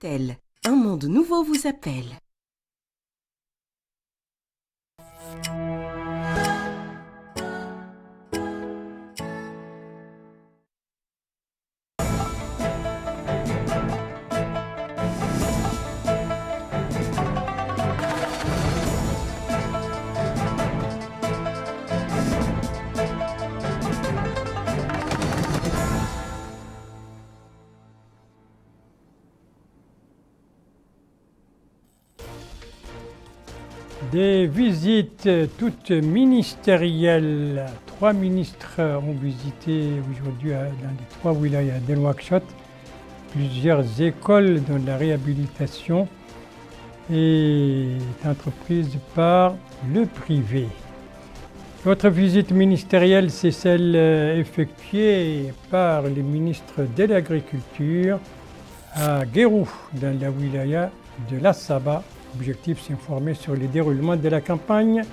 Vivitel, un monde nouveau vous appelle. Des visites toutes ministérielles. 3 ministres ont visité aujourd'hui dans les 3 wilayas de Nouakchott plusieurs écoles dans la réhabilitation est entreprise par le privé. L'autre visite ministérielle, c'est celle effectuée par les ministres de l'Agriculture à Guérou, dans la wilaya de Lassaba. L'objectif, c'est s'informer sur le déroulement de la campagne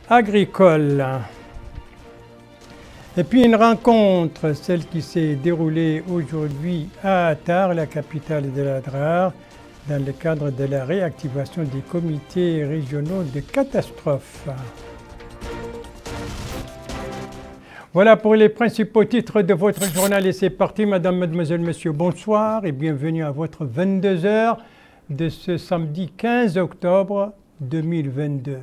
agricole. Et puis une rencontre, celle qui s'est déroulée aujourd'hui à Attar, la capitale de l'Adrar, dans le cadre de la réactivation des comités régionaux de catastrophes. Voilà pour les principaux titres de votre journal et c'est parti. Madame, mademoiselle, monsieur, bonsoir et bienvenue à votre 22h de ce samedi 15 octobre 2022.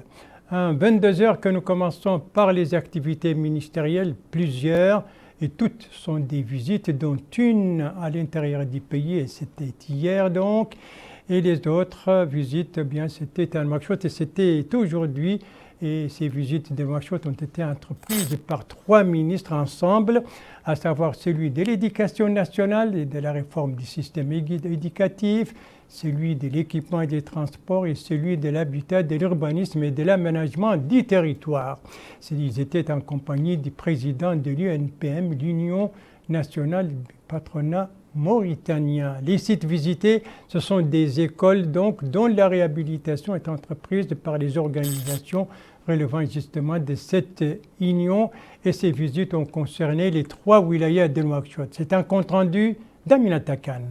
Un 22h que nous commençons par les activités ministérielles, plusieurs, et toutes sont des visites, dont une à l'intérieur du pays, et c'était hier donc, et les autres visites, eh bien, c'était à Nouakchott et c'était aujourd'hui. Et ces visites de Nouakchott ont été entreprises par 3 ministres ensemble, à savoir celui de l'Éducation nationale et de la réforme du système éducatif, celui de l'équipement et des transports et celui de l'habitat, de l'urbanisme et de l'aménagement du territoire. Ils étaient en compagnie du président de l'UNPM, l'Union nationale du patronat mauritanien. Les sites visités, ce sont des écoles donc, dont la réhabilitation est entreprise par les organisations relevant justement de cette union et ces visites ont concerné les 3 wilayas de Nouakchott. C'est un compte-rendu d'Aminata Khan.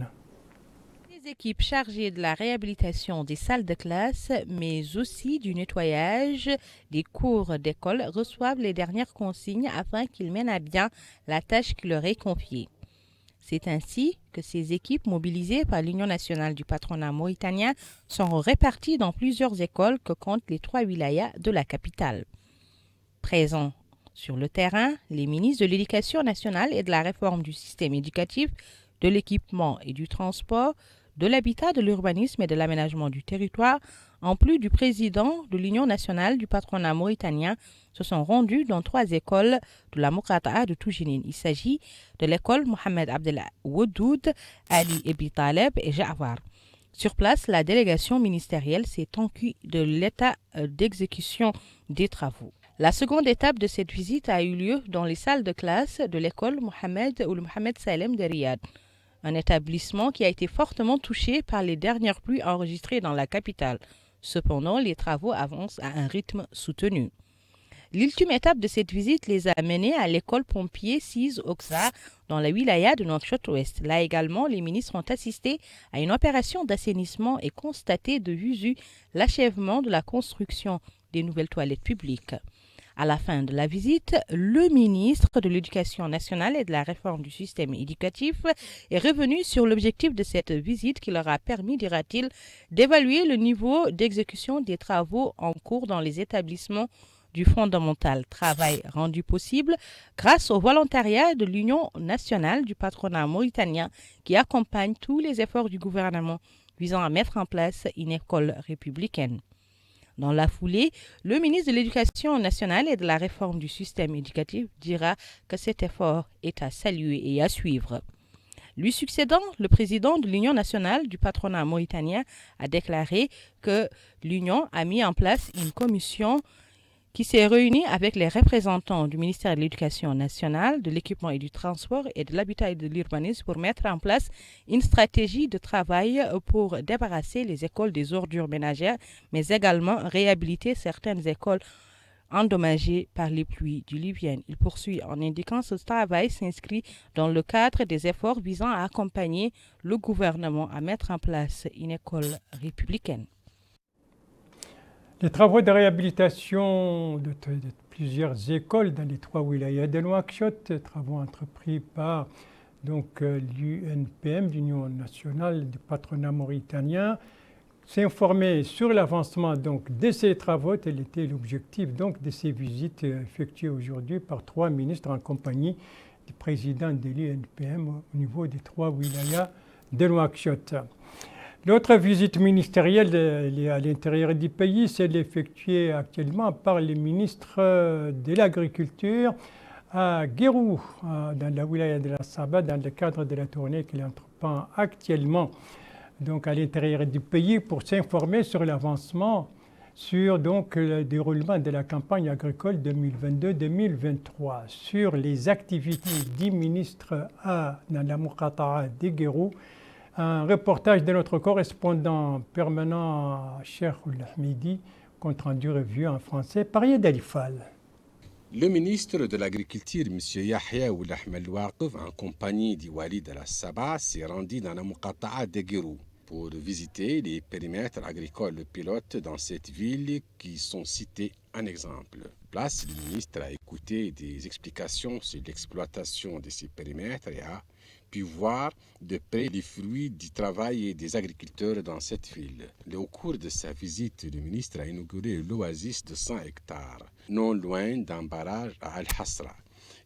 Les équipes chargées de la réhabilitation des salles de classe, mais aussi du nettoyage des cours d'école, reçoivent les dernières consignes afin qu'ils mènent à bien la tâche qui leur est confiée. C'est ainsi que ces équipes mobilisées par l'Union nationale du patronat mauritanien sont réparties dans plusieurs écoles que comptent les 3 wilayas de la capitale. Présents sur le terrain, les ministres de l'Éducation nationale et de la réforme du système éducatif, de l'équipement et du transport, de l'habitat, de l'urbanisme et de l'aménagement du territoire, en plus du président de l'Union nationale du patronat mauritanien, se sont rendus dans 3 écoles de la Muqata'a de Toujinin. Il s'agit de l'école Mohamed Abdel Wadoud, Ali Ebi Taleb et Ja'far. Sur place, la délégation ministérielle s'est enquis de l'état d'exécution des travaux. La seconde étape de cette visite a eu lieu dans les salles de classe de l'école Mohamed Salem de Riyad, un établissement qui a été fortement touché par les dernières pluies enregistrées dans la capitale. Cependant, les travaux avancent à un rythme soutenu. L'ultime étape de cette visite les a menés à l'école pompier 6 Oxa dans la wilaya de Nouakchott-Ouest. Là également, les ministres ont assisté à une opération d'assainissement et constaté de visu l'achèvement de la construction des nouvelles toilettes publiques. À la fin de la visite, le ministre de l'Éducation nationale et de la réforme du système éducatif est revenu sur l'objectif de cette visite qui leur a permis, dira-t-il, d'évaluer le niveau d'exécution des travaux en cours dans les établissements du fondamental. Travail rendu possible grâce au volontariat de l'Union nationale du patronat mauritanien qui accompagne tous les efforts du gouvernement visant à mettre en place une école républicaine. Dans la foulée, le ministre de l'Éducation nationale et de la réforme du système éducatif dira que cet effort est à saluer et à suivre. Lui succédant, le président de l'Union nationale du patronat mauritanien a déclaré que l'Union a mis en place une commission qui s'est réunie avec les représentants du ministère de l'Éducation nationale, de l'équipement et du transport et de l'habitat et de l'urbanisme pour mettre en place une stratégie de travail pour débarrasser les écoles des ordures ménagères, mais également réhabiliter certaines écoles endommagés par les pluies diluviennes. Il poursuit en indiquant que ce travail s'inscrit dans le cadre des efforts visant à accompagner le gouvernement à mettre en place une école républicaine. Les travaux de réhabilitation de plusieurs écoles dans les 3 wilayas de Nouakchott, travaux entrepris par l'UNPM, l'Union nationale du patronat mauritanien, s'informer sur l'avancement de ces travaux. Tel était l'objectif de ces visites effectuées aujourd'hui par 3 ministres en compagnie du président de l'UNPM au niveau des 3 wilayas de Nouakchott. L'autre visite ministérielle à l'intérieur du pays, c'est effectuée actuellement par le ministre de l'Agriculture à Guérou, dans la wilaya de la Saba, dans le cadre de la tournée qu'il entreprend actuellement à l'intérieur du pays pour s'informer sur l'avancement sur le déroulement de la campagne agricole 2022-2023, sur les activités du ministre dans la Muqata'a de Guérou. Un reportage de notre correspondant permanent, Cheikh Oul-Ahmidi, compte rendu revu en français par Yed Alifal. Le ministre de l'Agriculture, M. Yahya Oul-Ahmed Ouaqif, en compagnie du Wali de la Saba, s'est rendu dans la Muqata'a de Guérou pour visiter les périmètres agricoles pilotes dans cette ville qui sont cités en exemple. Place, le ministre a écouté des explications sur l'exploitation de ces périmètres et a pu voir de près les fruits du travail des agriculteurs dans cette ville. Au cours de sa visite, le ministre a inauguré l'oasis de 100 hectares, non loin d'un barrage à Al-Hasra.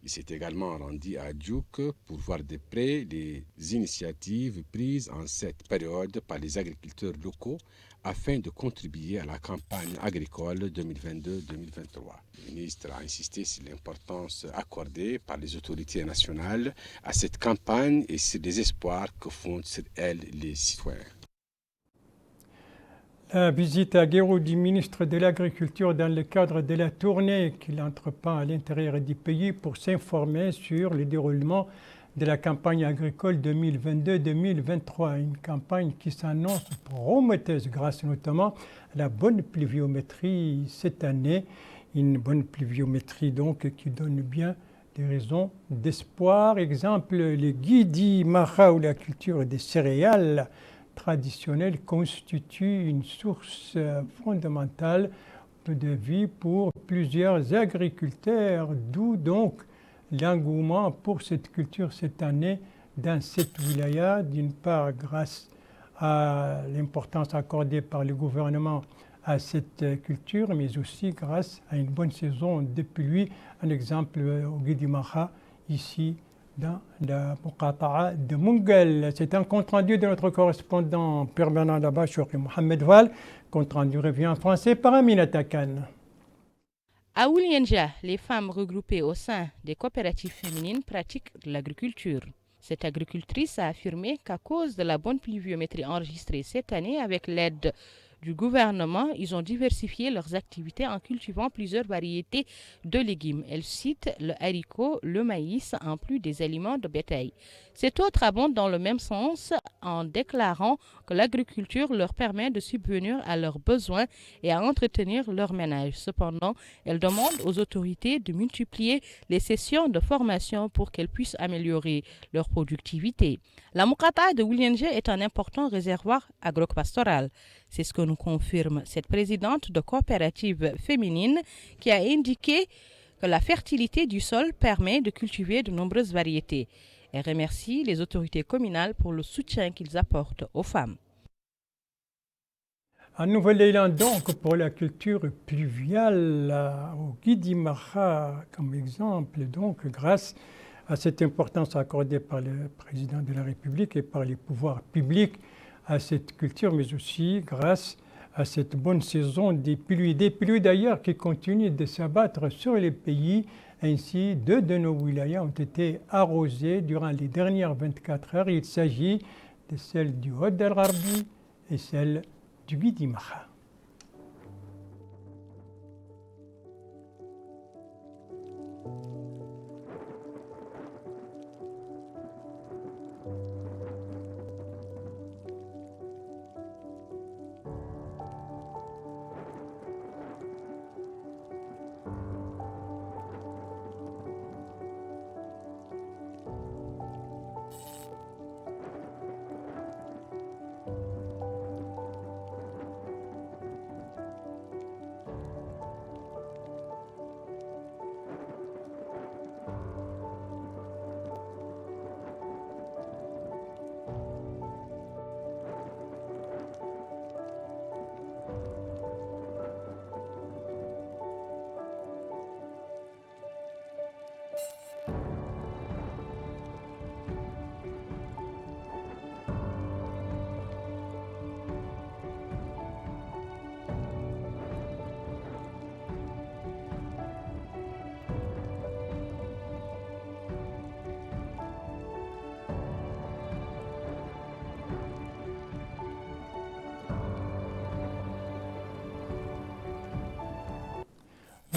Il s'est également rendu à Djouk pour voir de près les initiatives prises en cette période par les agriculteurs locaux afin de contribuer à la campagne agricole 2022-2023. Le ministre a insisté sur l'importance accordée par les autorités nationales à cette campagne et sur les espoirs que fondent sur elle les citoyens. La visite à Guérou du ministre de l'Agriculture dans le cadre de la tournée qu'il entreprend à l'intérieur du pays pour s'informer sur le déroulement de la campagne agricole 2022-2023, une campagne qui s'annonce prometteuse grâce notamment à la bonne pluviométrie cette année, une bonne pluviométrie qui donne bien des raisons d'espoir. Exemple, le Guidi Maha ou la culture des céréales traditionnelle constitue une source fondamentale de vie pour plusieurs agriculteurs, d'où l'engouement pour cette culture cette année dans cette wilaya, d'une part grâce à l'importance accordée par le gouvernement à cette culture, mais aussi grâce à une bonne saison de pluie. Un exemple au Guidi Maha, ici dans la Muqata'a de Mungal. C'est un compte-rendu de notre correspondant permanent là-bas, Cheikh Mohamed Val. Compte-rendu revient en français par Aminata Khan. À Oulienja, les femmes regroupées au sein des coopératives féminines pratiquent de l'agriculture. Cette agricultrice a affirmé qu'à cause de la bonne pluviométrie enregistrée cette année avec l'aide du gouvernement, ils ont diversifié leurs activités en cultivant plusieurs variétés de légumes. Elle cite le haricot, le maïs, en plus des aliments de bétail. Cet autre abonde dans le même sens en déclarant que l'agriculture leur permet de subvenir à leurs besoins et à entretenir leur ménage. Cependant, elle demande aux autorités de multiplier les sessions de formation pour qu'elles puissent améliorer leur productivité. La Muqata'a de Oulienje est un important réservoir agropastoral. C'est ce que nous confirme cette présidente de coopérative féminine qui a indiqué que la fertilité du sol permet de cultiver de nombreuses variétés. Elle remercie les autorités communales pour le soutien qu'ils apportent aux femmes. Un nouvel élan pour la culture pluviale au Guidi Maha comme exemple, grâce à cette importance accordée par le président de la République et par les pouvoirs publics à cette culture, mais aussi grâce à cette bonne saison des pluies d'ailleurs qui continuent de s'abattre sur les pays. Ainsi, 2 de nos wilayas ont été arrosés durant les dernières 24 heures. Il s'agit de celle du Hod el-Gharbi et celle du Guidi Maha.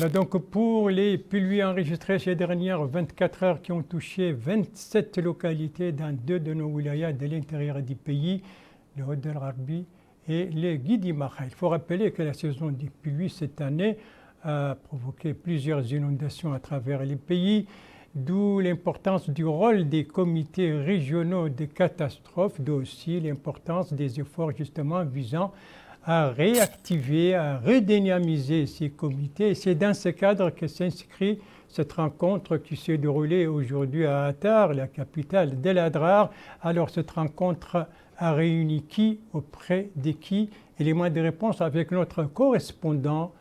Voilà donc pour les pluies enregistrées ces dernières 24 heures qui ont touché 27 localités dans 2 de nos wilayas de l'intérieur du pays, le Haut del Gharbi et le Guidi Maha. Il faut rappeler que la saison des pluies cette année a provoqué plusieurs inondations à travers les pays, d'où l'importance du rôle des comités régionaux de catastrophes, d'où aussi l'importance des efforts justement visant à réactiver, à redynamiser ces comités. Et c'est dans ce cadre que s'inscrit cette rencontre qui s'est déroulée aujourd'hui à Attar, la capitale de l'Adrar. Alors cette rencontre a réuni qui, auprès de qui? Élément de réponse avec notre correspondant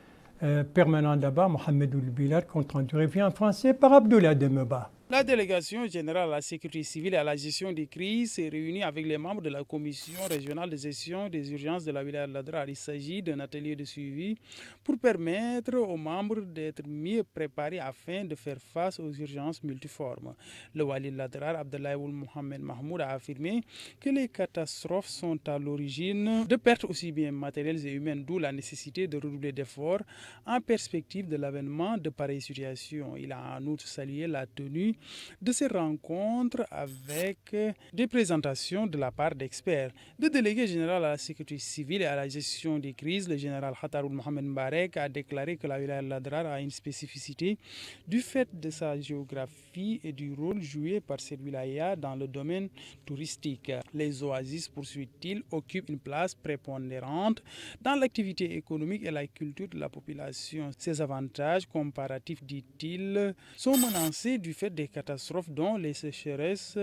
permanent là-bas, Mohamed Oulbilal, compte rendu revient en français par Abdoulaye Demeba. La délégation générale à la sécurité civile et à la gestion des crises s'est réunie avec les membres de la commission régionale de gestion des urgences de la wilaya de l'Adrar. Il s'agit d'un atelier de suivi pour permettre aux membres d'être mieux préparés afin de faire face aux urgences multiformes. Le wali de l'Adrar, Abdoulaye Mohamed Mahmoud, a affirmé que les catastrophes sont à l'origine de pertes aussi bien matérielles et humaines, d'où la nécessité de redoubler d'efforts en perspective de l'avènement de pareilles situations. Il a en outre salué la tenue de ces rencontres avec des présentations de la part d'experts. Le délégué général à la sécurité civile et à la gestion des crises, le général Khataroul Mohamed Mbarek, a déclaré que la wilaya de l'Adrar a une spécificité du fait de sa géographie et du rôle joué par cette wilaya dans le domaine touristique. Les oasis, poursuit-il, occupent une place prépondérante dans l'activité économique et la culture de la population. Ces avantages comparatifs, dit-il, sont menacés du fait des catastrophes dont les sécheresses,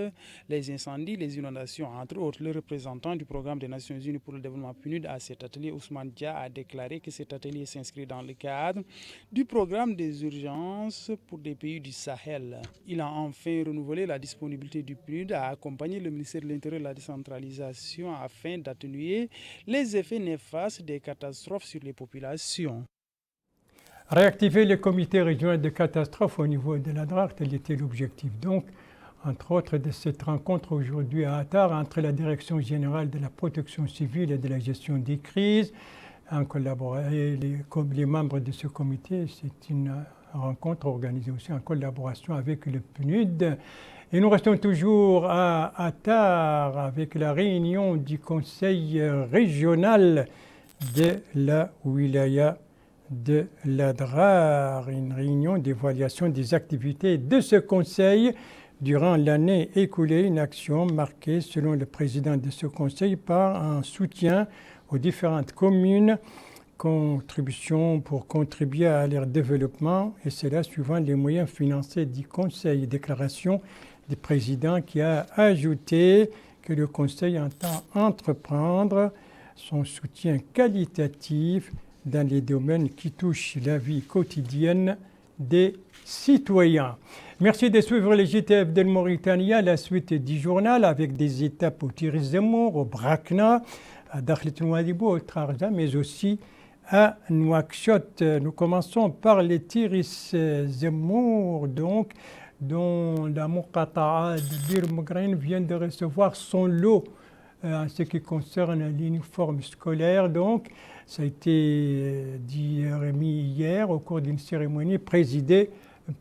les incendies, les inondations, entre autres. Le représentant du programme des Nations Unies pour le développement PNUD à cet atelier, Ousmane Dia, a déclaré que cet atelier s'inscrit dans le cadre du programme des urgences pour des pays du Sahel. Il a enfin renouvelé la disponibilité du PNUD à accompagner le ministère de l'Intérieur et de la décentralisation afin d'atténuer les effets néfastes des catastrophes sur les populations. Réactiver les comités régionaux de catastrophes au niveau de l'Adrar, tel était l'objectif. Donc, entre autres, de cette rencontre aujourd'hui à Attar entre la Direction générale de la protection civile et de la gestion des crises, en collaboration les membres de ce comité. C'est une rencontre organisée aussi en collaboration avec le PNUD. Et nous restons toujours à Attar avec la réunion du Conseil régional de la wilaya de l'Adrar, une réunion d'évaluation des activités de ce conseil durant l'année écoulée, une action marquée selon le président de ce conseil par un soutien aux différentes communes, contribution pour contribuer à leur développement, et cela suivant les moyens financiers du conseil. Déclaration du président qui a ajouté que le conseil entend entreprendre son soutien qualitatif dans les domaines qui touchent la vie quotidienne des citoyens. Merci de suivre les JTF de Mauritanie, la suite du journal avec des étapes au Tiris Zemmour, au Brakna, à Dakhlet Nouadhibou, au Trarza, mais aussi à Nouakchott. Nous commençons par les Tiris Zemmour, donc, dont la Muqata'a de Bir Mougraine vient de recevoir son lot en ce qui concerne l'uniforme scolaire. Donc, ça a été remis hier au cours d'une cérémonie présidée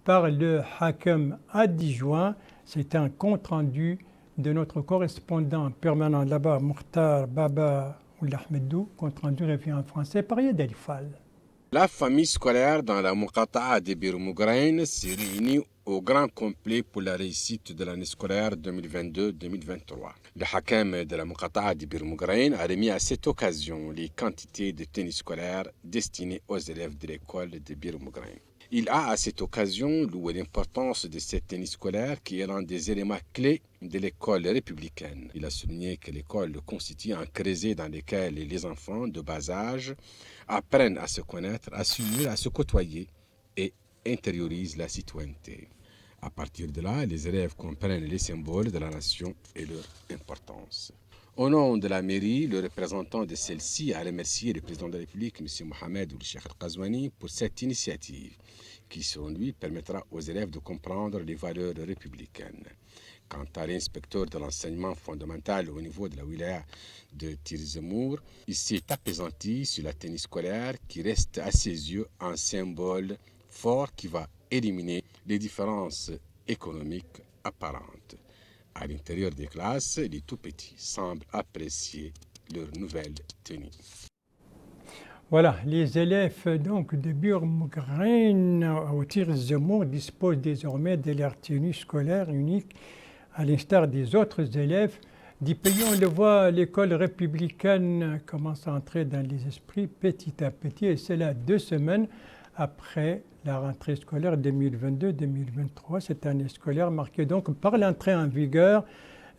par le Hakam adjoint. C'est un compte-rendu de notre correspondant permanent là-bas, Mokhtar Baba Oulahmedou. Compte-rendu revient en français par Yad Alifal. La famille scolaire dans la Muqata'a de Bir Mougraine s'est réunie au grand complet pour la réussite de l'année scolaire 2022-2023. Le Hakam de la Muqata'a de Bir Mougraine a remis à cette occasion les quantités de tennis scolaires destinées aux élèves de l'école de Bir Mougraine. Il a à cette occasion loué l'importance de cette tennis scolaire qui est l'un des éléments clés de l'école républicaine. Il a souligné que l'école constitue un creuset dans lequel les enfants de bas âge apprennent à se connaître, à s'unir, à se côtoyer et intériorisent la citoyenneté. À partir de là, les élèves comprennent les symboles de la nation et leur importance. Au nom de la mairie, le représentant de celle-ci a remercié le président de la République, M. Mohamed Ould Cheikh Al-Qazouani, pour cette initiative qui, selon lui, permettra aux élèves de comprendre les valeurs républicaines. Quant à l'inspecteur de l'enseignement fondamental au niveau de la wilaya de Tiris Zemmour, il s'est apaisanti sur la tennis scolaire qui reste à ses yeux un symbole fort qui va éliminer les différences économiques apparentes. À l'intérieur des classes, les tout-petits semblent apprécier leur nouvelle tenue. Voilà, les élèves donc de Burggrain au tir Zemmour disposent désormais de leur tenue scolaire unique, à l'instar des autres élèves du pays. On le voit, l'école républicaine commence à entrer dans les esprits petit à petit, et c'est là 2 semaines après la rentrée scolaire 2022-2023, cette année scolaire marquée donc par l'entrée en vigueur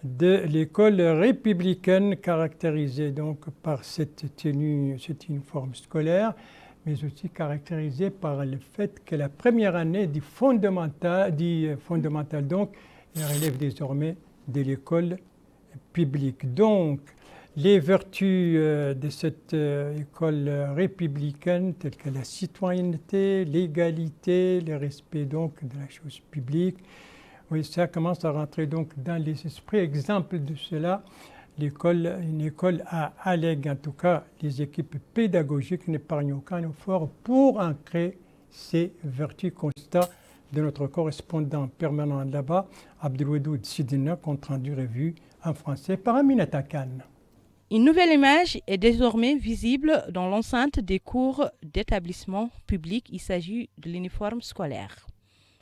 de l'école républicaine, caractérisée donc par cette tenue, cet uniforme scolaire, mais aussi caractérisée par le fait que la première année du fondamental donc, elle relève désormais de l'école publique. Donc, les vertus de cette école républicaine, telles que la citoyenneté, l'égalité, le respect donc de la chose publique, oui, ça commence à rentrer donc dans les esprits. Exemple de cela, une école à Alleg, en tout cas, les équipes pédagogiques n'épargnent aucun effort pour ancrer ces vertus. Constat de notre correspondant permanent là-bas, Abdelwadoud Sidina, compte rendu revu en français par Aminata Khan. Une nouvelle image est désormais visible dans l'enceinte des cours d'établissement public. Il s'agit de l'uniforme scolaire.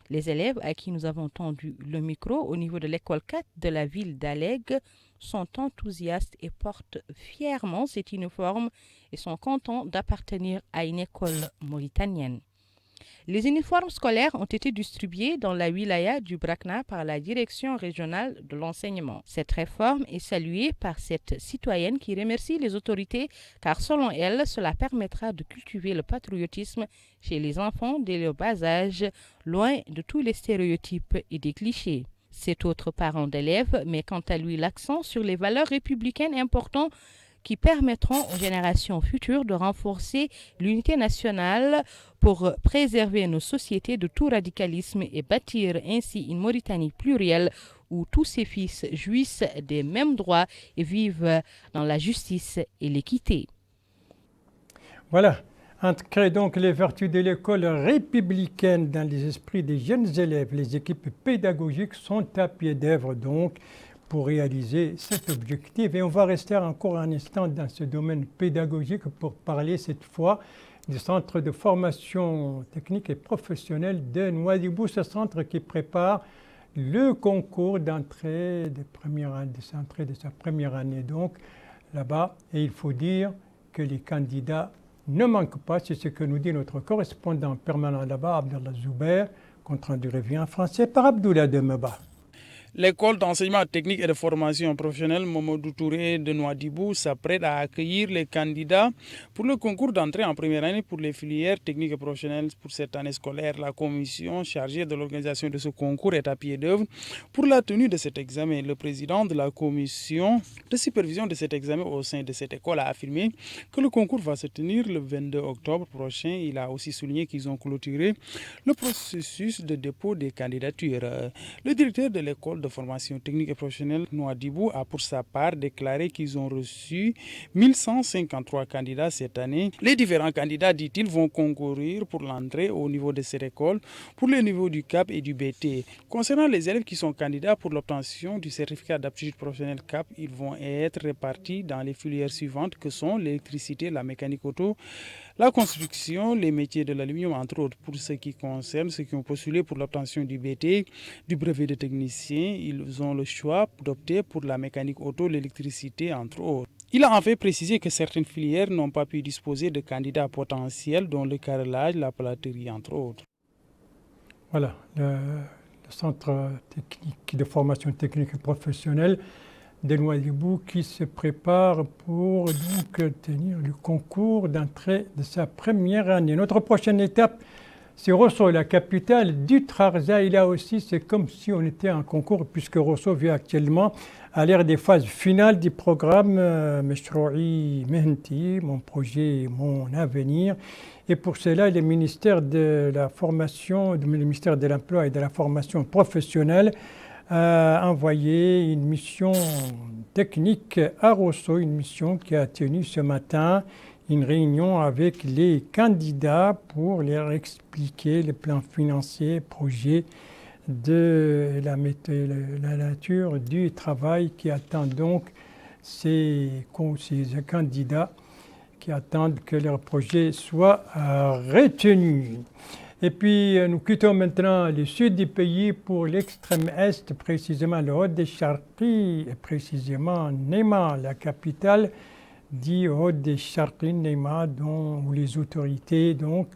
Les élèves à qui nous avons tendu le micro au niveau de l'école 4 de la ville d'Alleg sont enthousiastes et portent fièrement cet uniforme et sont contents d'appartenir à une école mauritanienne. Les uniformes scolaires ont été distribués dans la wilaya du Brakna par la direction régionale de l'enseignement. Cette réforme est saluée par cette citoyenne qui remercie les autorités car selon elle, cela permettra de cultiver le patriotisme chez les enfants dès leur bas âge, loin de tous les stéréotypes et des clichés. Cet autre parent d'élève met quant à lui l'accent sur les valeurs républicaines importantes qui permettront aux générations futures de renforcer l'unité nationale pour préserver nos sociétés de tout radicalisme et bâtir ainsi une Mauritanie plurielle où tous ses fils jouissent des mêmes droits et vivent dans la justice et l'équité. Voilà, ancrer donc les vertus de l'école républicaine dans les esprits des jeunes élèves. Les équipes pédagogiques sont à pied d'œuvre donc pour réaliser cet objectif. Et on va rester encore un instant dans ce domaine pédagogique pour parler cette fois du centre de formation technique et professionnelle de Nouadhibou, ce centre qui prépare le concours d'entrée de sa première année donc là-bas. Et il faut dire que les candidats ne manquent pas, c'est ce que nous dit notre correspondant permanent là-bas, Abdallah Zouber, compte rendu revient en français par Abdoulaye Demeba. L'école d'enseignement technique et de formation professionnelle Mamadou Touré de Nouadhibou s'apprête à accueillir les candidats pour le concours d'entrée en première année pour les filières techniques et professionnelles pour cette année scolaire. La commission chargée de l'organisation de ce concours est à pied d'œuvre pour la tenue de cet examen. Le président de la commission de supervision de cet examen au sein de cette école a affirmé que le concours va se tenir le 22 octobre prochain. Il a aussi souligné qu'ils ont clôturé le processus de dépôt des candidatures. Le directeur de l'école de formation technique et professionnelle Nouadhibou a pour sa part déclaré qu'ils ont reçu 1153 candidats cette année. Les différents candidats, dit-il, vont concourir pour l'entrée au niveau de cette école pour le niveau du CAP et du BT. Concernant les élèves qui sont candidats pour l'obtention du certificat d'aptitude professionnelle CAP, ils vont être répartis dans les filières suivantes que sont l'électricité, la mécanique auto, la construction, les métiers de l'aluminium, entre autres. Pour ce qui concerne ceux qui ont postulé pour l'obtention du BT, du brevet de technicien, ils ont le choix d'opter pour la mécanique auto, l'électricité, entre autres. Il a en fait précisé que certaines filières n'ont pas pu disposer de candidats potentiels, dont le carrelage, la plâtrerie, entre autres. Voilà, le centre technique de formation technique et professionnelle de Nouadhibou qui se prépare pour donc tenir le concours d'entrée de sa première année. Notre prochaine étape, c'est Rosso, la capitale du Trarza. Et là aussi, c'est comme si on était en concours, puisque Rosso vit actuellement à l'ère des phases finales du programme Meshroui Mehenti, mon projet, mon avenir. Et pour cela, le ministère de la formation, le ministère de l'Emploi et de la formation professionnelle a envoyé une mission technique à Rosso, une mission qui a tenu ce matin. une réunion avec les candidats pour leur expliquer le plan financier, projet de la nature du travail qui attend donc ces candidats qui attendent que leur projet soit retenu. Et puis nous quittons maintenant le sud du pays pour l'extrême est, précisément le Haut-des-Charqi, et précisément Néma, la capitale du Haut-des-Charqi, Néma, où les autorités donc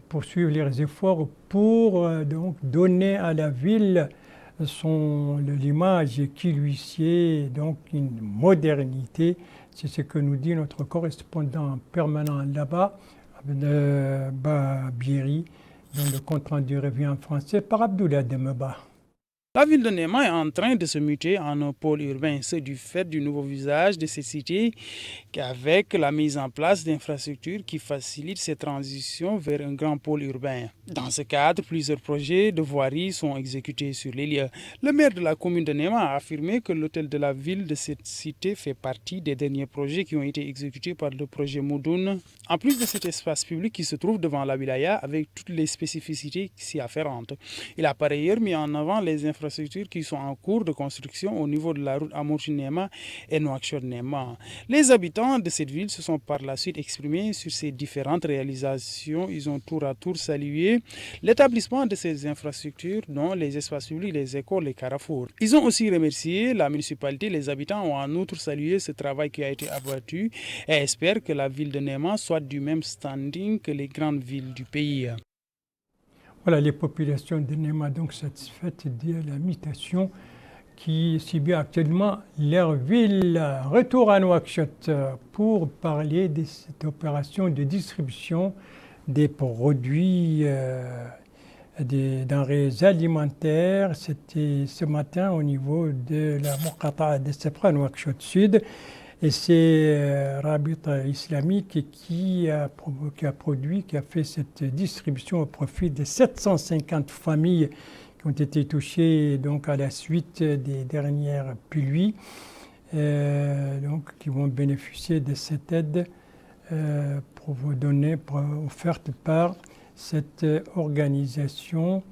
poursuivent leurs efforts pour donc donner à la ville l'image qui lui sied, donc une modernité. C'est ce que nous dit notre correspondant permanent là-bas, Bieri, dont le compte-rendu revient en français par Abdoulaye Demeba. La ville de Néma est en train de se muter en un pôle urbain. C'est du fait du nouveau visage de ces cités qu'avec la mise en place d'infrastructures qui facilitent ces transitions vers un grand pôle urbain. Dans ce cadre, plusieurs projets de voirie sont exécutés sur les lieux. Le maire de la commune de Néma a affirmé que l'hôtel de la ville de cette cité fait partie des derniers projets qui ont été exécutés par le projet Moudoun. En plus de cet espace public qui se trouve devant la wilaya avec toutes les spécificités s'y afférentes. Il a par ailleurs mis en avant les infrastructures qui sont en cours de construction au niveau de la route Amourchi-Néma et Nouakchott-Néma. Les habitants de cette ville se sont par la suite exprimés sur ces différentes réalisations. Ils ont tour à tour salué l'établissement de ces infrastructures, dont les espaces publics, les écoles, les carrefours. Ils ont aussi remercié la municipalité. Les habitants ont en outre salué ce travail qui a été abattu et espèrent que la ville de Néma soit du même standing que les grandes villes du pays. Voilà, les populations de Néma donc satisfaites de la mutation qui subit actuellement leur ville. Retour à Nouakchott pour parler de cette opération de distribution des produits, des denrées alimentaires. C'était ce matin au niveau de la Muqata'a de Sefra, Nouakchott Sud. Et c'est Rabita islamique qui a fait cette distribution au profit de 750 familles qui ont été touchées donc à la suite des dernières pluies, donc qui vont bénéficier de cette aide offerte par cette organisation.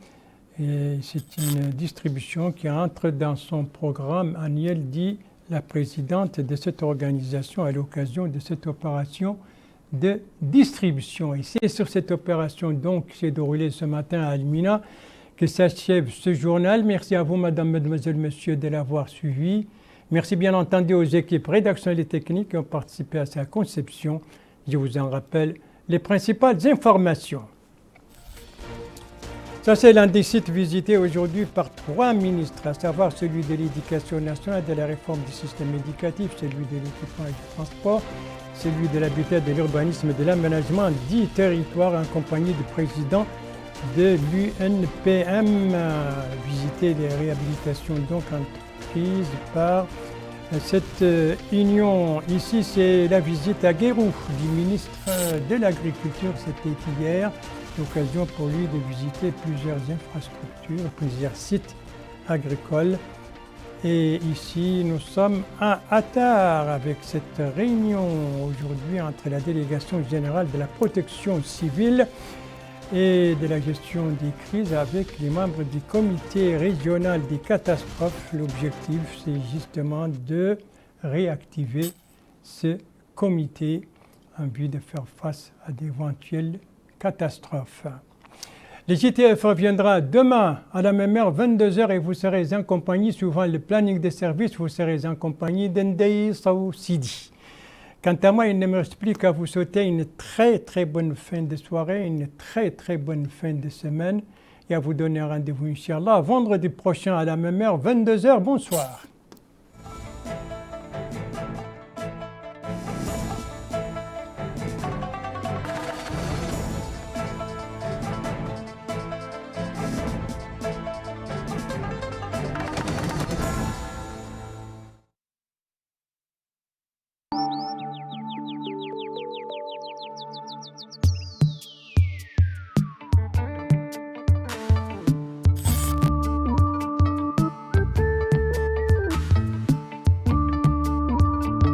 Et c'est une distribution qui entre dans son programme annuel dit la présidente de cette organisation à l'occasion de cette opération de distribution. Et c'est sur cette opération donc qui s'est déroulée ce matin à Almina que s'achève ce journal. Merci à vous, madame, mademoiselle, monsieur, de l'avoir suivi. Merci bien entendu aux équipes rédactionnelles et techniques qui ont participé à sa conception. Je vous en rappelle les principales informations. Ça, c'est l'un des sites visités aujourd'hui par 3 ministres, à savoir celui de l'Éducation nationale, de la réforme du système éducatif, celui de l'équipement et du transport, celui de l'habitat, de l'urbanisme et de l'aménagement du territoire, en compagnie du président de l'UNPM, visiter les réhabilitations donc entreprises par cette union. Ici, c'est la visite à Guérou du ministre de l'Agriculture, c'était hier. L'occasion pour lui de visiter plusieurs infrastructures, plusieurs sites agricoles. Et ici, nous sommes à Attar avec cette réunion aujourd'hui entre la délégation générale de la protection civile et de la gestion des crises avec les membres du comité régional des catastrophes. L'objectif, c'est justement de réactiver ce comité en vue de faire face à d'éventuelles catastrophe. Le JTF reviendra demain à la même heure, 22h, et vous serez en compagnie, suivant le planning des services, vous serez en compagnie d'Ndei Saou Sidi. Quant à moi, il ne me reste plus qu'à vous souhaiter une très très bonne fin de soirée, une très très bonne fin de semaine, et à vous donner rendez-vous, Inch'Allah, vendredi prochain à la même heure, 22h. Bonsoir.